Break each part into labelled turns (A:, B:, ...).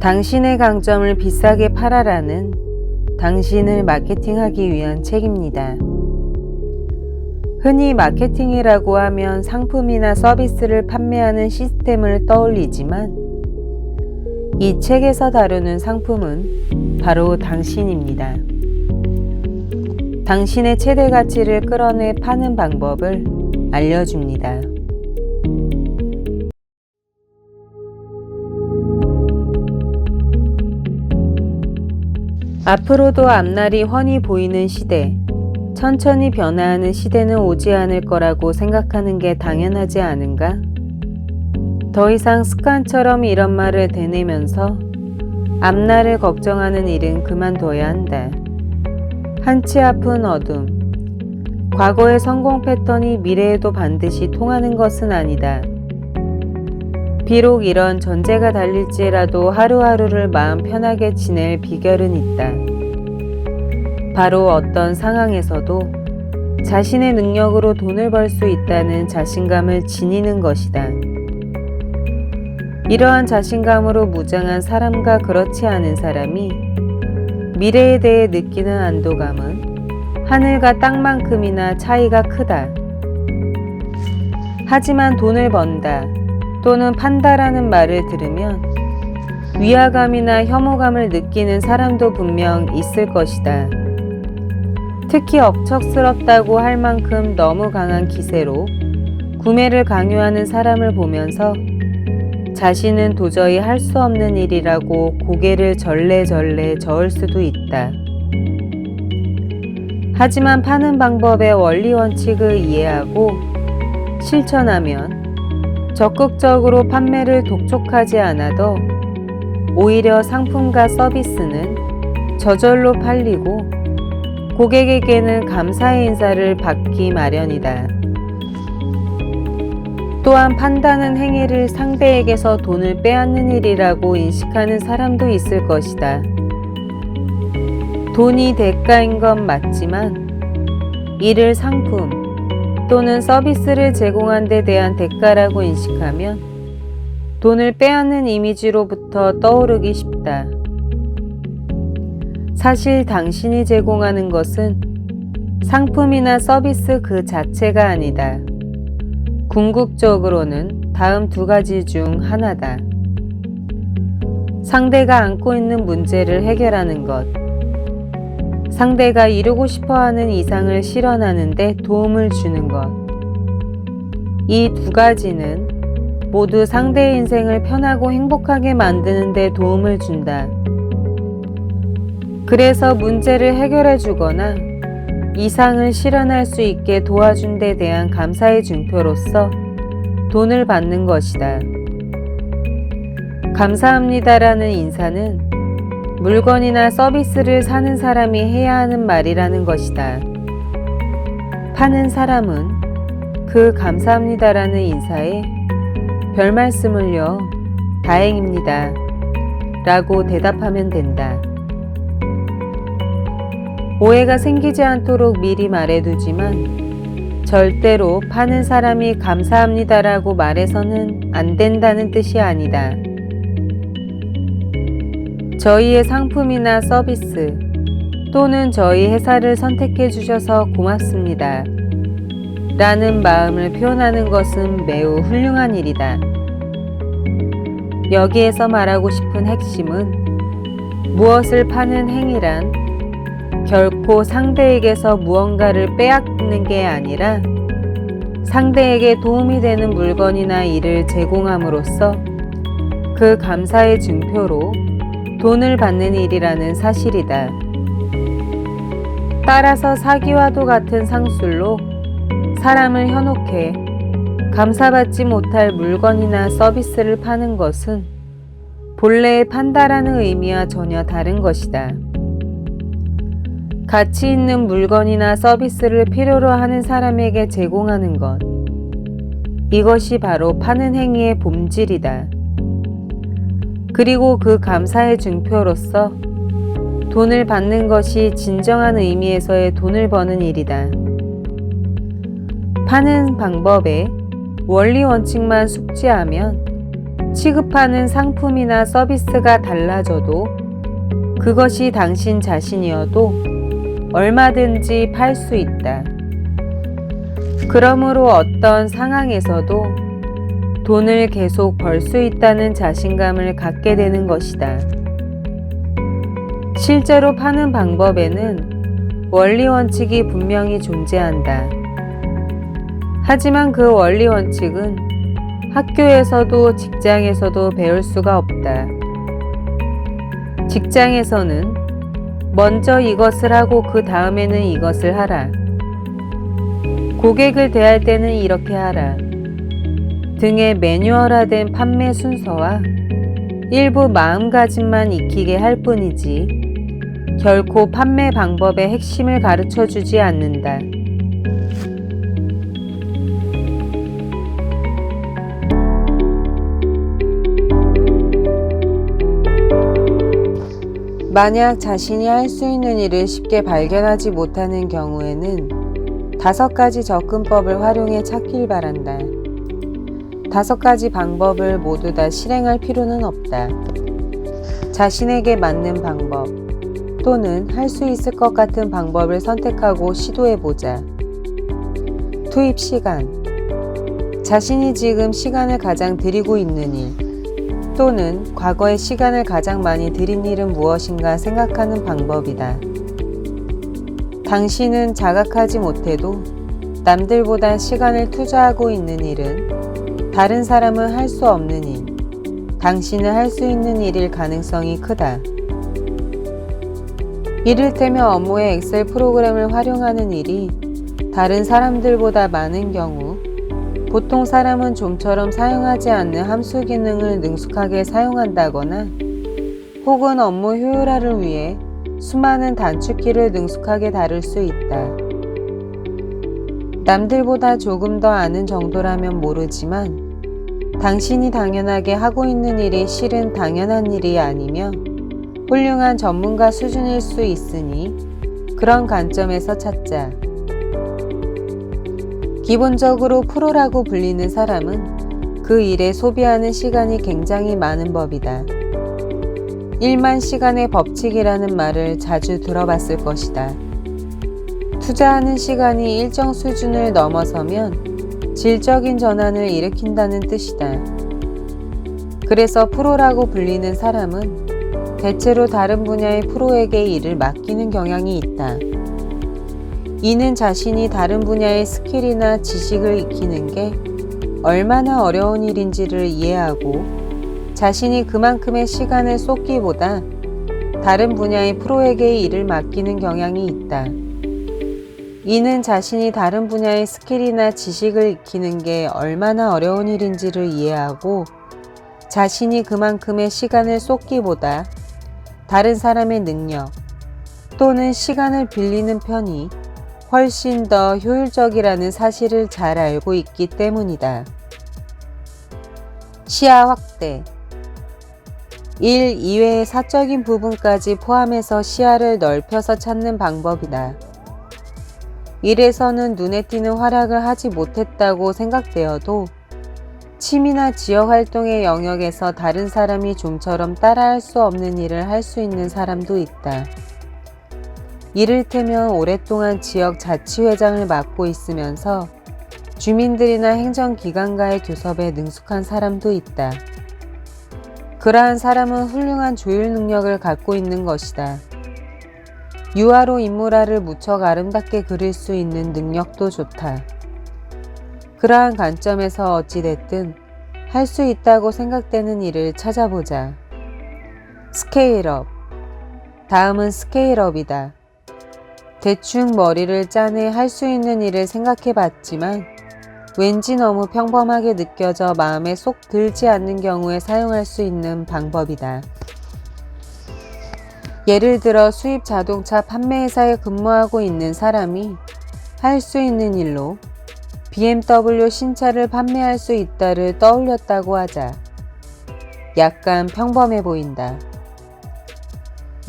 A: 당신의 강점을 비싸게 팔아라는 당신을 마케팅하기 위한 책입니다. 흔히 마케팅이라고 하면 상품이나 서비스를 판매하는 시스템을 떠올리지만 이 책에서 다루는 상품은 바로 당신입니다. 당신의 최대 가치를 끌어내 파는 방법을 알려줍니다. 앞으로도 앞날이 훤히 보이는 시대, 천천히 변화하는 시대는 오지 않을 거라고 생각하는 게 당연하지 않은가? 더 이상 습관처럼 이런 말을 되뇌면서 앞날을 걱정하는 일은 그만둬야 한다. 한치 앞은 어둠. 과거의 성공 패턴이 미래에도 반드시 통하는 것은 아니다. 비록 이런 전제가 달릴지라도 하루하루를 마음 편하게 지낼 비결은 있다. 바로 어떤 상황에서도 자신의 능력으로 돈을 벌 수 있다는 자신감을 지니는 것이다. 이러한 자신감으로 무장한 사람과 그렇지 않은 사람이 미래에 대해 느끼는 안도감은 하늘과 땅만큼이나 차이가 크다. 하지만 돈을 번다 또는 판다라는 말을 들으면 위화감이나 혐오감을 느끼는 사람도 분명 있을 것이다. 특히 억척스럽다고 할 만큼 너무 강한 기세로 구매를 강요하는 사람을 보면서 자신은 도저히 할 수 없는 일이라고 고개를 절레절레 저을 수도 있다. 하지만 파는 방법의 원리 원칙을 이해하고 실천하면 적극적으로 판매를 독촉하지 않아도 오히려 상품과 서비스는 저절로 팔리고 고객에게는 감사의 인사를 받기 마련이다. 또한 판다는 행위를 상대에게서 돈을 빼앗는 일이라고 인식하는 사람도 있을 것이다. 돈이 대가인 건 맞지만 이를 상품 또는 서비스를 제공한 데 대한 대가라고 인식하면 돈을 빼앗는 이미지로부터 떠오르기 쉽다. 사실 당신이 제공하는 것은 상품이나 서비스 그 자체가 아니다. 궁극적으로는 다음 두 가지 중 하나다. 상대가 안고 있는 문제를 해결하는 것. 상대가 이루고 싶어하는 이상을 실현하는 데 도움을 주는 것. 이 두 가지는 모두 상대의 인생을 편하고 행복하게 만드는 데 도움을 준다. 그래서 문제를 해결해 주거나 이상을 실현할 수 있게 도와준 데 대한 감사의 증표로서 돈을 받는 것이다. 감사합니다라는 인사는 물건이나 서비스를 사는 사람이 해야 하는 말이라는 것이다. 파는 사람은 그 감사합니다라는 인사에 별 말씀을요, 다행입니다 라고 대답하면 된다. 오해가 생기지 않도록 미리 말해두지만 절대로 파는 사람이 감사합니다라고 말해서는 안 된다는 뜻이 아니다. 저희의 상품이나 서비스 또는 저희 회사를 선택해 주셔서 고맙습니다 라는 마음을 표현하는 것은 매우 훌륭한 일이다. 여기에서 말하고 싶은 핵심은 무엇을 파는 행위란 결코 상대에게서 무언가를 빼앗는 게 아니라 상대에게 도움이 되는 물건이나 일을 제공함으로써 그 감사의 증표로 돈을 받는 일이라는 사실이다. 따라서 사기와도 같은 상술로 사람을 현혹해 감사받지 못할 물건이나 서비스를 파는 것은 본래의 판다라는 의미와 전혀 다른 것이다. 가치 있는 물건이나 서비스를 필요로 하는 사람에게 제공하는 것. 이것이 바로 파는 행위의 본질이다. 그리고 그 감사의 증표로서 돈을 받는 것이 진정한 의미에서의 돈을 버는 일이다. 파는 방법에 원리 원칙만 숙지하면 취급하는 상품이나 서비스가 달라져도 그것이 당신 자신이어도 얼마든지 팔 수 있다. 그러므로 어떤 상황에서도 돈을 계속 벌 수 있다는 자신감을 갖게 되는 것이다. 실제로 파는 방법에는 원리 원칙이 분명히 존재한다. 하지만 그 원리 원칙은 학교에서도 직장에서도 배울 수가 없다. 직장에서는 먼저 이것을 하고 그 다음에는 이것을 하라. 고객을 대할 때는 이렇게 하라. 등의 매뉴얼화된 판매 순서와 일부 마음가짐만 익히게 할 뿐이지 결코 판매 방법의 핵심을 가르쳐 주지 않는다. 만약 자신이 할 수 있는 일을 쉽게 발견하지 못하는 경우에는 5가지 접근법을 활용해 찾길 바란다. 5가지 방법을 모두 다 실행할 필요는 없다. 자신에게 맞는 방법 또는 할 수 있을 것 같은 방법을 선택하고 시도해보자. 투입 시간. 자신이 지금 시간을 가장 들이고 있는 일 또는 과거에 시간을 가장 많이 들인 일은 무엇인가 생각하는 방법이다. 당신은 자각하지 못해도 남들보다 시간을 투자하고 있는 일은 다른 사람은 할 수 없는 일, 당신은 할 수 있는 일일 가능성이 크다. 이를테면 업무의 엑셀 프로그램을 활용하는 일이 다른 사람들보다 많은 경우 보통 사람은 좀처럼 사용하지 않는 함수 기능을 능숙하게 사용한다거나 혹은 업무 효율화를 위해 수많은 단축키를 능숙하게 다룰 수 있다. 남들보다 조금 더 아는 정도라면 모르지만 당신이 당연하게 하고 있는 일이 실은 당연한 일이 아니며 훌륭한 전문가 수준일 수 있으니 그런 관점에서 찾자. 기본적으로 프로라고 불리는 사람은 그 일에 소비하는 시간이 굉장히 많은 법이다. 1만 시간의 법칙이라는 말을 자주 들어봤을 것이다. 투자하는 시간이 일정 수준을 넘어서면 질적인 전환을 일으킨다는 뜻이다. 그래서 프로라고 불리는 사람은 대체로 다른 분야의 프로에게 일을 맡기는 경향이 있다. 이는 자신이 다른 분야의 스킬이나 지식을 익히는 게 얼마나 어려운 일인지를 이해하고 자신이 그만큼의 시간을 쏟기보다 다른 분야의 프로에게 일을 맡기는 경향이 있다. 이는 자신이 다른 분야의 스킬이나 지식을 익히는 게 얼마나 어려운 일인지를 이해하고 자신이 그만큼의 시간을 쏟기보다 다른 사람의 능력 또는 시간을 빌리는 편이 훨씬 더 효율적이라는 사실을 잘 알고 있기 때문이다. 시야 확대. 일 이외의 사적인 부분까지 포함해서 시야를 넓혀서 찾는 방법이다. 일에서는 눈에 띄는 활약을 하지 못했다고 생각되어도 취미나 지역 활동의 영역에서 다른 사람이 좀처럼 따라할 수 없는 일을 할 수 있는 사람도 있다. 이를테면 오랫동안 지역 자치회장을 맡고 있으면서 주민들이나 행정기관과의 교섭에 능숙한 사람도 있다. 그러한 사람은 훌륭한 조율 능력을 갖고 있는 것이다. 유화로 인물화를 무척 아름답게 그릴 수 있는 능력도 좋다. 그러한 관점에서 어찌됐든 할 수 있다고 생각되는 일을 찾아보자. 스케일업. 다음은 스케일업이다. 대충 머리를 짜내 할 수 있는 일을 생각해 봤지만 왠지 너무 평범하게 느껴져 마음에 쏙 들지 않는 경우에 사용할 수 있는 방법이다. 예를 들어 수입 자동차 판매회사에 근무하고 있는 사람이 할 수 있는 일로 BMW 신차를 판매할 수 있다를 떠올렸다고 하자. 약간 평범해 보인다.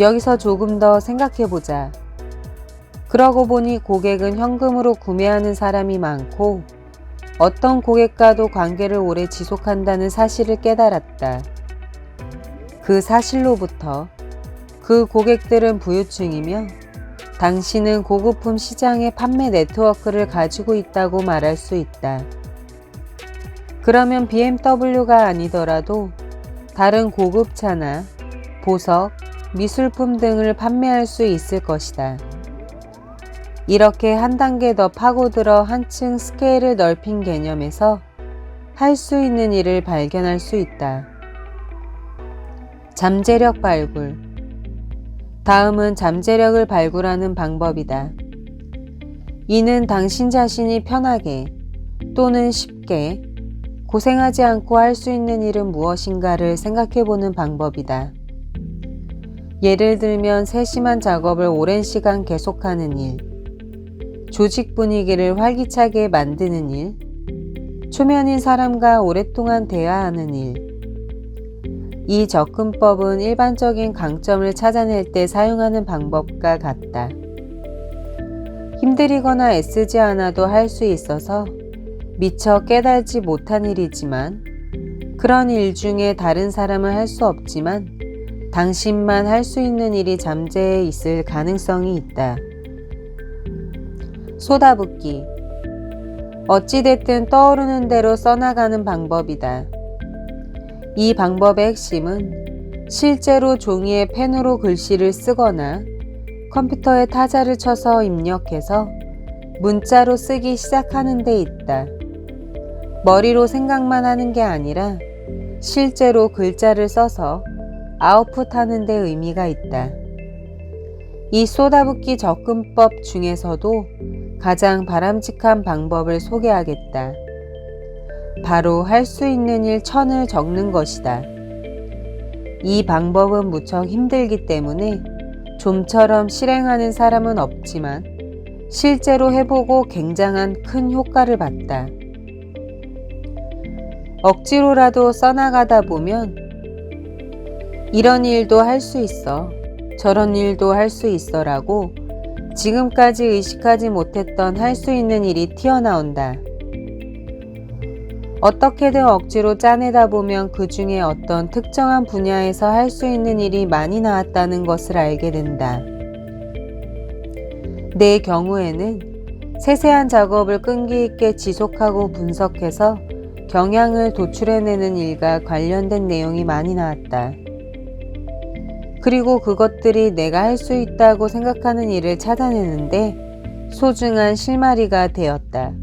A: 여기서 조금 더 생각해 보자. 그러고 보니 고객은 현금으로 구매하는 사람이 많고 어떤 고객과도 관계를 오래 지속한다는 사실을 깨달았다. 그 사실로부터 그 고객들은 부유층이며 당신은 고급품 시장의 판매 네트워크를 가지고 있다고 말할 수 있다. 그러면 BMW가 아니더라도 다른 고급차나 보석, 미술품 등을 판매할 수 있을 것이다. 이렇게 한 단계 더 파고들어 한층 스케일을 넓힌 개념에서 할 수 있는 일을 발견할 수 있다. 잠재력 발굴. 다음은 잠재력을 발굴하는 방법이다. 이는 당신 자신이 편하게 또는 쉽게 고생하지 않고 할 수 있는 일은 무엇인가를 생각해 보는 방법이다. 예를 들면 세심한 작업을 오랜 시간 계속하는 일, 조직 분위기를 활기차게 만드는 일, 초면인 사람과 오랫동안 대화하는 일. 이 접근법은 일반적인 강점을 찾아낼 때 사용하는 방법과 같다. 힘들이거나 애쓰지 않아도 할 수 있어서 미처 깨달지 못한 일이지만 그런 일 중에 다른 사람은 할 수 없지만 당신만 할 수 있는 일이 잠재해 있을 가능성이 있다. 쏟아붓기. 어찌됐든 떠오르는 대로 써나가는 방법이다. 이 방법의 핵심은 실제로 종이에 펜으로 글씨를 쓰거나 컴퓨터에 타자를 쳐서 입력해서 문자로 쓰기 시작하는 데 있다. 머리로 생각만 하는 게 아니라 실제로 글자를 써서 아웃풋하는 데 의미가 있다. 이 쏟아붓기 접근법 중에서도 가장 바람직한 방법을 소개하겠다. 바로 할 수 있는 일 1000을 적는 것이다. 이 방법은 무척 힘들기 때문에 좀처럼 실행하는 사람은 없지만 실제로 해보고 굉장한 큰 효과를 봤다. 억지로라도 써나가다 보면 이런 일도 할 수 있어, 저런 일도 할 수 있어 라고 지금까지 의식하지 못했던 할 수 있는 일이 튀어나온다. 어떻게든 억지로 짜내다 보면 그 중에 어떤 특정한 분야에서 할 수 있는 일이 많이 나왔다는 것을 알게 된다. 내 경우에는 세세한 작업을 끈기 있게 지속하고 분석해서 경향을 도출해내는 일과 관련된 내용이 많이 나왔다. 그리고 그것들이 내가 할 수 있다고 생각하는 일을 찾아내는데 소중한 실마리가 되었다.